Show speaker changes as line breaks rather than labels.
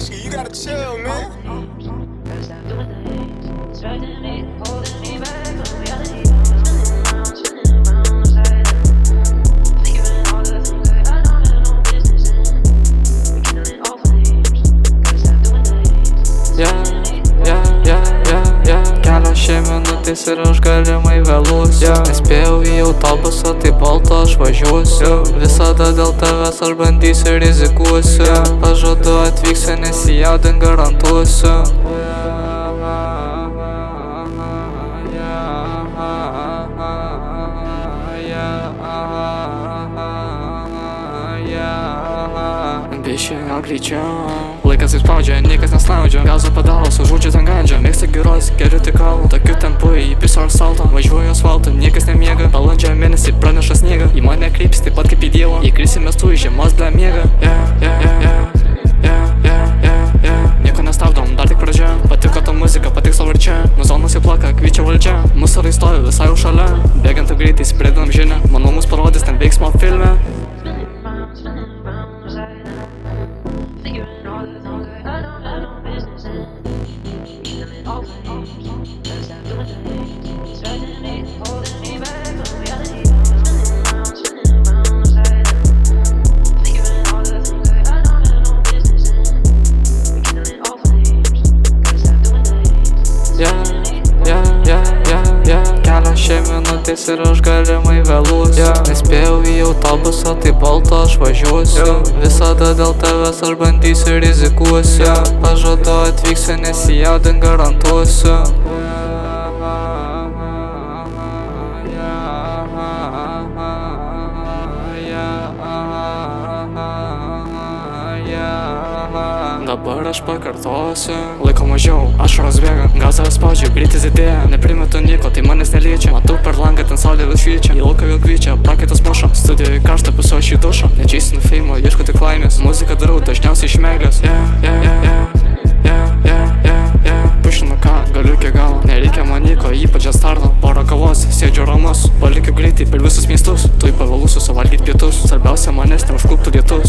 shit, you gotta chill, man.
Kelios minutės ir aš galimai vėluosiu. Nespėjau į autobusą, tai balto aš važiuosiu. Visada dėl tavęs aš bandysiu ir rizikuosiu. Pažadu atvyksiu, nesijaudink, garantuosiu. Bišį gal greičiau, laikas įspaudžia, niekas nesnaudžia. Gazo pedalas, užuodžia tangandžia. Mėgsta giros, geriu tik kalų. Tokiu tempu į piso ar salto. Važiuoju asfaltu, niekas nemiega. Balandžio mėnesį praneša sniegą. Į mane kryps taip pat kaip į dievą. Jei krisimės tu į žiemos be miega. Nieko nestabdom, dar tik pradžia. Patiko ta muzika, patiks savo ir čia. Nuo zonos į plaką, kviečia valdžia. Mūsų rai stovi visai už šalia. Bėgiant taip greitai, spridinam žinią. Manau mus parodys ten veiksmo filme. Kelios minutės ir aš galimai vėluosiu. Nespėjau į autobusą, tai balto aš važiuosiu. Visada dėl tavęs aš bandysiu ir rizikuosiu. Pažadu atvyksiu, nesijaudink, garantuosiu. Dabar aš pakartosiu. Laiko mažiau, ašaros bėga. Gazą spaudžiu, greitis didėja. Neprimetu nieko, tai manęs neliečia. Matau per langą, ten saulė vis šviečia. Į lauką vėl kviečia, prakaitas muša. Studijoje karštą, pusu aš į dušą. Nečiaisinu feimo, ieško tik laimės. Muziką darau dažniausiai iš meilės. Pušinu ką, galiu iki galo. Nereikia man nieko, ypač astarno. Porą kavos, sėdžiu ramus. Palikiu greitai per visus miestus. Tuoj pavėlusiu suvalgyt pietus. Svarbiausia manęs neužkluptų lietus.